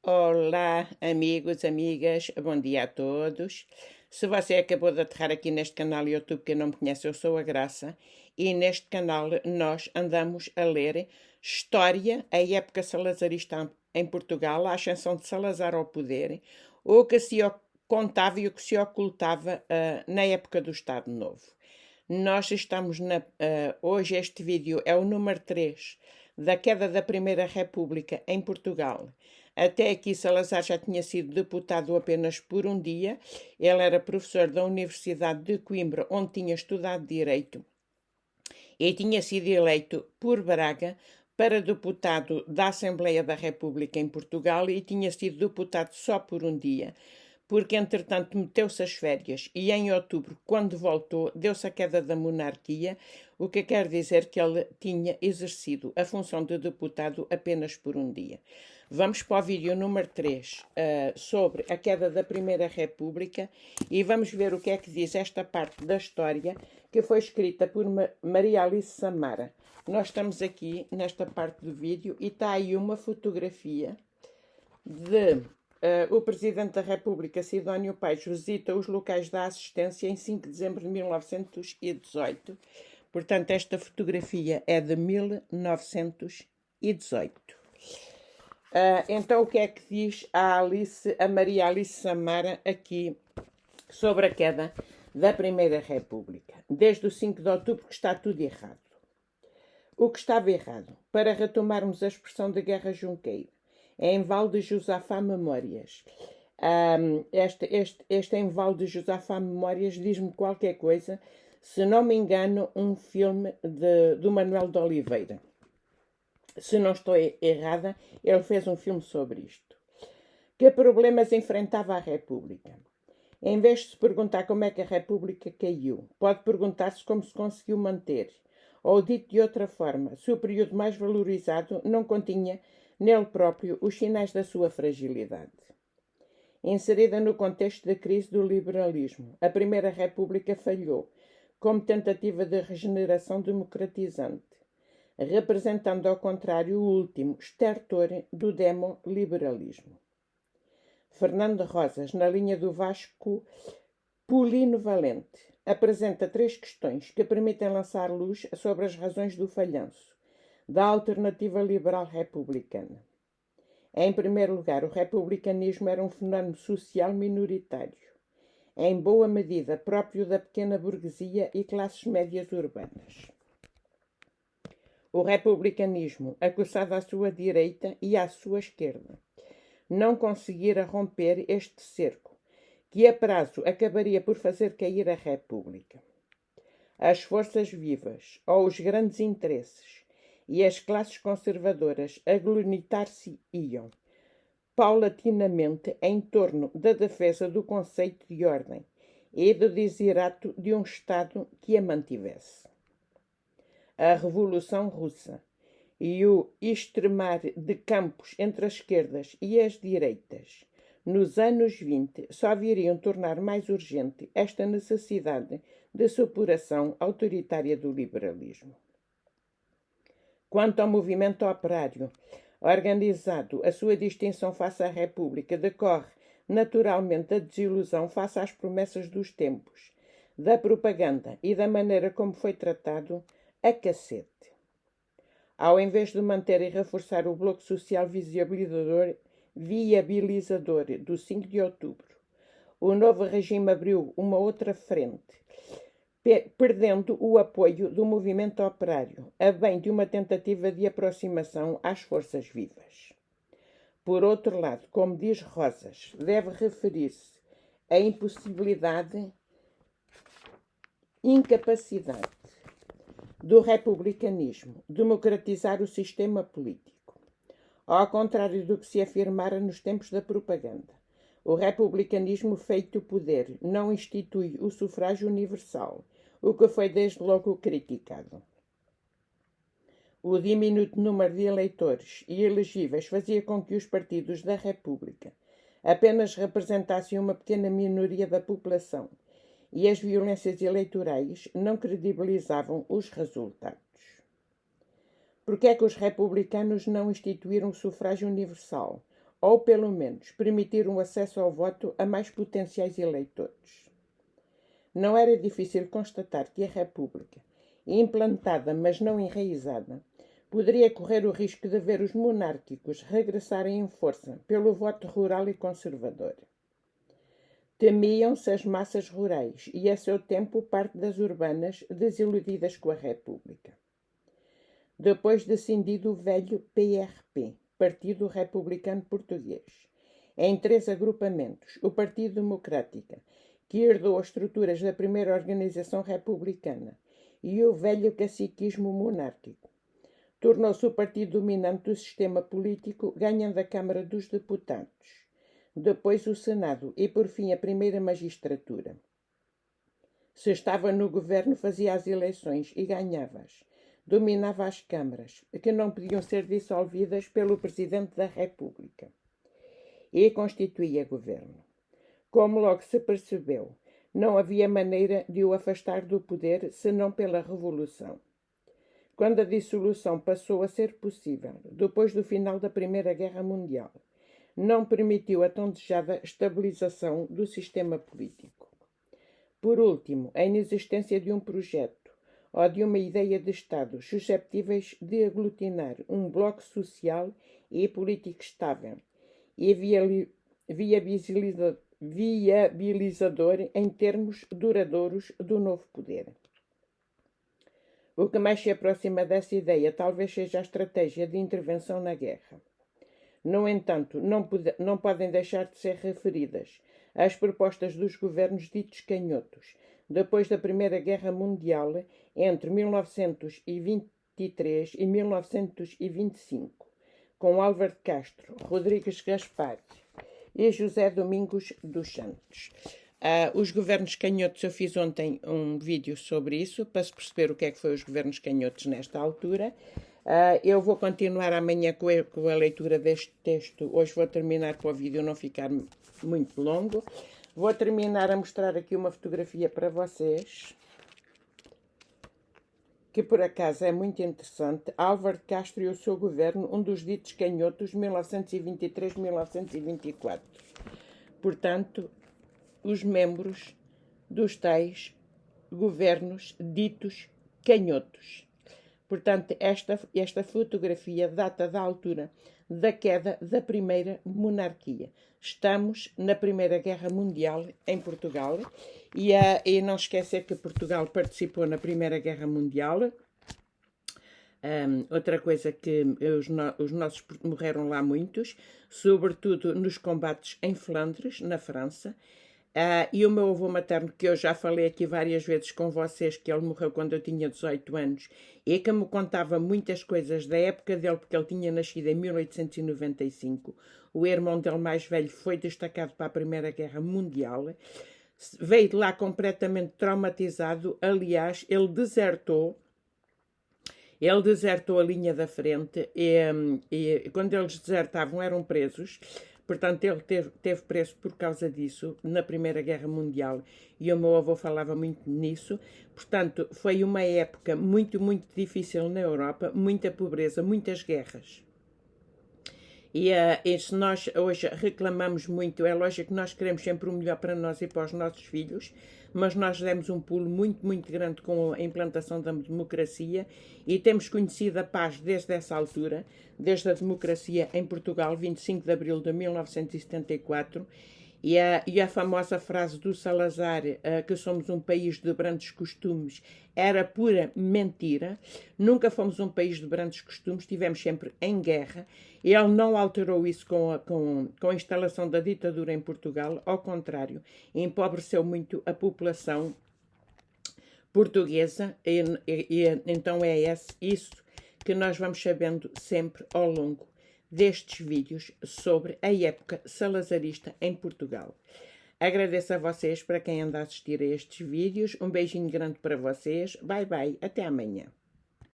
Olá, amigos, amigas, bom dia a todos. Se você acabou de aterrar aqui neste canal YouTube que não me conhece, eu sou a Graça e neste canal nós andamos a ler História, a época salazarista em Portugal, a ascensão de Salazar ao poder, o que se contava e o que se ocultava na época do Estado Novo. Nós estamos hoje este vídeo é o número 3 da queda da Primeira República em Portugal. Até aqui Salazar já tinha sido deputado apenas por um dia. Ele era professor da Universidade de Coimbra, onde tinha estudado Direito, e tinha sido eleito por Braga para deputado da Assembleia da República em Portugal e tinha sido deputado só por um dia, porque entretanto meteu-se as férias e em outubro, quando voltou, deu-se a queda da monarquia, o que quer dizer que ele tinha exercido a função de deputado apenas por um dia. Vamos para o vídeo número 3 sobre a queda da Primeira República e vamos ver o que é que diz esta parte da história que foi escrita por Maria Alice Samara. Nós estamos aqui nesta parte do vídeo e está aí uma fotografia de o Presidente da República, Sidónio Paes, visita os locais da assistência em 5 de dezembro de 1918. Portanto, esta fotografia é de 1918. Então, o que é que diz a Maria Alice Samara aqui sobre a queda da Primeira República? Desde o 5 de outubro que está tudo errado. O que estava errado? Para retomarmos a expressão da Guerra Junqueira, é em Val de Josafá Memórias. Este em Val de Josafá Memórias diz-me qualquer coisa, se não me engano, um filme do Manuel de Oliveira. Se não estou errada, ele fez um filme sobre isto. Que problemas enfrentava a República? Em vez de se perguntar como é que a República caiu, pode perguntar-se como se conseguiu manter. Ou, dito de outra forma, se o período mais valorizado não continha nele próprio os sinais da sua fragilidade. Inserida no contexto da crise do liberalismo, a Primeira República falhou como tentativa de regeneração democratizante, representando ao contrário o último estertor do demoliberalismo. Fernando Rosas, na linha do Vasco Polino Valente, apresenta 3 questões que permitem lançar luz sobre as razões do falhanço da alternativa liberal republicana. Em primeiro lugar, o republicanismo era um fenómeno social minoritário, em boa medida próprio da pequena burguesia e classes médias urbanas. O republicanismo, acusado à sua direita e à sua esquerda, não conseguira romper este cerco, que a prazo acabaria por fazer cair a República. As forças vivas, ou os grandes interesses, e as classes conservadoras aglutinar-se-iam paulatinamente em torno da defesa do conceito de ordem e do desiderato de um Estado que a mantivesse. A Revolução Russa e o extremar de campos entre as esquerdas e as direitas nos anos 20 só viriam tornar mais urgente esta necessidade de superação autoritária do liberalismo. Quanto ao movimento operário organizado, a sua distinção face à República decorre naturalmente da desilusão face às promessas dos tempos, da propaganda e da maneira como foi tratado a cacete. Ao invés de manter e reforçar o bloco social viabilizador do 5 de outubro, o novo regime abriu uma outra frente, perdendo o apoio do movimento operário, a bem de uma tentativa de aproximação às forças vivas. Por outro lado, como diz Rosas, deve referir-se à incapacidade do republicanismo democratizar o sistema político. Ao contrário do que se afirmara nos tempos da propaganda, o republicanismo feito poder não institui o sufrágio universal, o que foi desde logo criticado. O diminuto número de eleitores e elegíveis fazia com que os partidos da República apenas representassem uma pequena minoria da população e as violências eleitorais não credibilizavam os resultados. Por que é que os republicanos não instituíram o sufrágio universal ou pelo menos permitir um acesso ao voto a mais potenciais eleitores. Não era difícil constatar que a República, implantada mas não enraizada, poderia correr o risco de ver os monárquicos regressarem em força pelo voto rural e conservador. Temiam-se as massas rurais e, a seu tempo, parte das urbanas, desiludidas com a República. Depois de cindido o velho PRP, Partido Republicano Português, em 3 agrupamentos, o Partido Democrático, que herdou as estruturas da primeira organização republicana, e o velho caciquismo monárquico, tornou-se o partido dominante do sistema político, ganhando a Câmara dos Deputados, depois o Senado e, por fim, a primeira magistratura. Se estava no governo, fazia as eleições e ganhava-as. Dominava as câmaras, que não podiam ser dissolvidas pelo Presidente da República. E constituía governo. Como logo se percebeu, não havia maneira de o afastar do poder senão pela revolução. Quando a dissolução passou a ser possível, depois do final da Primeira Guerra Mundial, não permitiu a tão desejada estabilização do sistema político. Por último, a inexistência de um projeto ou de uma ideia de Estado susceptíveis de aglutinar um bloco social e político estável e viabilizador em termos duradouros do novo poder. O que mais se aproxima dessa ideia talvez seja a estratégia de intervenção na guerra. No entanto, não podem deixar de ser referidas as propostas dos governos ditos canhotos, depois da Primeira Guerra Mundial, entre 1923 e 1925, com Álvaro de Castro, Rodrigues Gaspar e José Domingos dos Santos. Os governos canhotos, eu fiz ontem um vídeo sobre isso, para se perceber o que é que foi os governos canhotos nesta altura. Eu vou continuar amanhã com a leitura deste texto. Hoje vou terminar para o vídeo não ficar muito longo. Vou terminar a mostrar aqui uma fotografia para vocês, que por acaso é muito interessante. Álvaro de Castro e o seu governo, um dos ditos canhotos, 1923-1924. Portanto, os membros dos tais governos ditos canhotos. Portanto, esta fotografia data da altura da queda da primeira monarquia. Estamos na Primeira Guerra Mundial em Portugal e não esquecer que Portugal participou na Primeira Guerra Mundial. Outra coisa que os nossos morreram lá muitos, sobretudo nos combates em Flandres, na França. E o meu avô materno, que eu já falei aqui várias vezes com vocês, que ele morreu quando eu tinha 18 anos, e que me contava muitas coisas da época dele, porque ele tinha nascido em 1895. O irmão dele mais velho foi destacado para a Primeira Guerra Mundial. Veio de lá completamente traumatizado. Aliás, ele desertou a linha da frente e quando eles desertavam eram presos. Portanto, ele teve preso por causa disso na Primeira Guerra Mundial e o meu avô falava muito nisso. Portanto, foi uma época muito, muito difícil na Europa, muita pobreza, muitas guerras. E se nós hoje reclamamos muito, é lógico que nós queremos sempre o melhor para nós e para os nossos filhos, mas nós demos um pulo muito, muito grande com a implantação da democracia e temos conhecido a paz desde essa altura, desde a democracia em Portugal, 25 de abril de 1974, e a famosa frase do Salazar, que somos um país de brandos costumes, era pura mentira. Nunca fomos um país de brandos costumes, estivemos sempre em guerra. Ele não alterou isso com a instalação da ditadura em Portugal, ao contrário, empobreceu muito a população portuguesa e então é isso que nós vamos sabendo sempre ao longo destes vídeos sobre a época salazarista em Portugal. Agradeço a vocês para quem anda a assistir a estes vídeos. Um beijinho grande para vocês. Bye bye. Até amanhã.